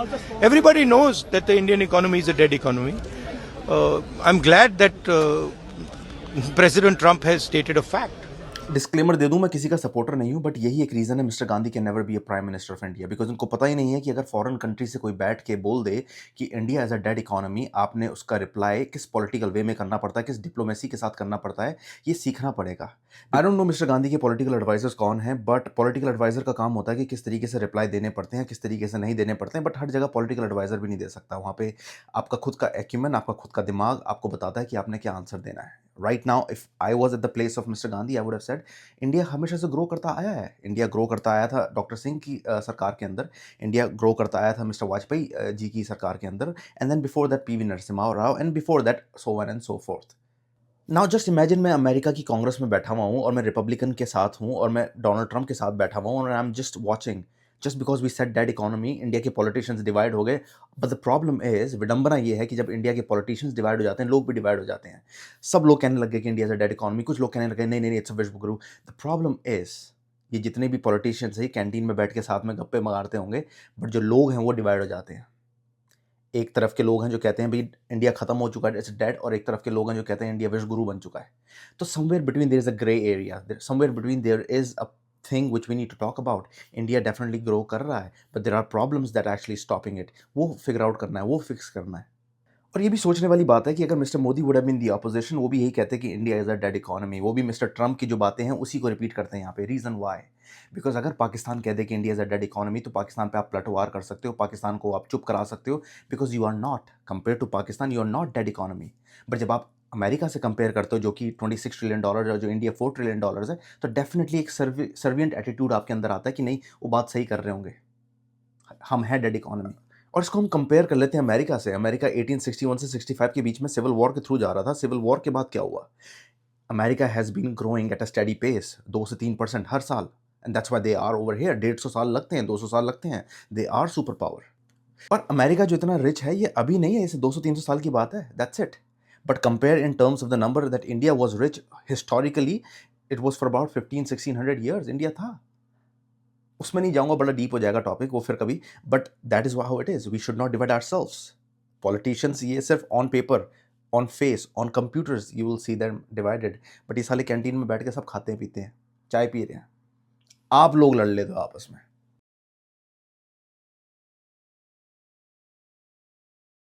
Everybody knows that the Indian economy is a dead economy. I'm glad that President Trump has stated a fact. Disclaimer दे दूं, मैं किसी का supporter नहीं हूं, बट यही एक रीज़न है mister Gandhi can never be a prime minister of India, because उनको पता ही नहीं है कि अगर फॉरेन कंट्री से कोई बैठ के बोल दे कि India as a dead economy, आपने उसका रिप्लाई किस पॉलिटिकल वे में करना पड़ता है, किस डिप्लोमेसी के साथ करना पड़ता है, ये सीखना पड़ेगा। I don't know mister Gandhi के पॉलिटिकल एडवाइजर्स कौन हैं, बट पॉलिटिकल एडवाइजर का काम होता है कि किस तरीके से रिप्लाई देने पड़ते हैं, किस तरीके से नहीं देने पड़ते हैं, बट हर जगह पॉलिटिकल एडवाइजर भी नहीं दे सकता। वहाँ पे आपका खुद का एक्यूमेन, आपका खुद का दिमाग आपको बताता है कि आपने क्या आंसर देना है। Right now if I was at the place of mister Gandhi, I would have said India हमेशा से ग्रो करता आया है। इंडिया ग्रो करता आया था डॉक्टर सिंह की सरकार के अंदर, इंडिया ग्रो करता आया था मिस्टर वाजपेयी जी की सरकार के अंदर, and then before that PV Narasimha Rao, and before that so on and so forth. Now just imagine मैं अमेरिका की कांग्रेस में बैठा हुआ हूँ और मैं रिपब्लिकन के साथ हूँ और मैं डोनाल्ड ट्रंप के साथ बैठा हुआ हूँ और I am just watching, just because we said dead economy, India के पॉलिटिशियंस डिवाइड हो गए। बट द प्रॉब्लम इज, विडंबना ये है कि जब इंडिया के पॉलिटिशियंस डिवाइड हो जाते हैं, लोग भी डिवाइड हो जाते हैं। सब लोग कहने लगे कि India is a dead economy, कुछ लोग कहने लगे नहीं नहीं इट्स अ विश्व गुरु। द प्रॉब्लम इज, ये जितने भी पॉलिटिशियंस हैं कैंटीन में बैठ के साथ में गप्पे मारते होंगे, बट जो लोग हैं वो डिवाइड हो जाते हैं। एक तरफ के लोग हैं जो कहते हैं भाई इंडिया खत्म हो चुका है, इट्स डेड, और एक तरफ के लोग हैं जो कहते हैं इंडिया विश्व गुरु बन चुका है। तो somewhere between there is a grey area, somewhere between there is a thing which we need to talk about. India definitely grow कर रहा है, but there are problems that actually stopping it. वो figure out करना है, वो fix करना है। और ये भी सोचने वाली बात है कि अगर mister Modi would have been the opposition, वो भी यही कहते हैं कि India is a dead economy. वो भी मिस्टर ट्रम्प की जो बातें हैं उसी को रिपीट करते हैं यहाँ पे। Reason why? बिकॉज अगर पाकिस्तान कह दे कि India is a dead economy, तो पाकिस्तान पे आप पलटवार कर सकते हो, पाकिस्तान को आप चुप करा सकते हो, because you are not, compare to Pakistan you are not dead economy. But जब आप अमेरिका से कंपेयर करते हो जो कि $26 ट्रिलियन है, जो इंडिया $4 ट्रिलियन है, तो डेफिनेटली एक सर्वियंट एटीट्यूड आपके अंदर आता है कि नहीं, वो बात सही कर रहे होंगे, हम हैं डेड इकोनॉमी। और इसको हम कंपेयर कर लेते हैं अमेरिका से। अमेरिका 1861 से 65 के बीच में सिविल वॉर के थ्रू जा रहा था। सिविल वॉर के बाद क्या हुआ? America has been growing at a steady pace, 2 से 3% हर साल, and that's why they are over here. 150 साल लगते हैं, 200 साल लगते हैं, दे आर सुपर पावर। और अमेरिका जो इतना रिच है, ये अभी नहीं है, इसे 200-300 साल की बात है, that's it. But compare in terms of the number that India was rich historically, it was for about 1500-1600 years India था। उसमें नहीं जाऊंगा, बड़ा डीप हो जाएगा टॉपिक, वो फिर कभी। But that is how it is, we should not divide ourselves. Politicians ये सिर्फ on paper, on face, on computers you will see them divided, but ये साले कैंटीन में बैठ के सब खाते हैं पीते हैं, चाय पी रहे हैं। आप लोग लड़ ले दो आपस में।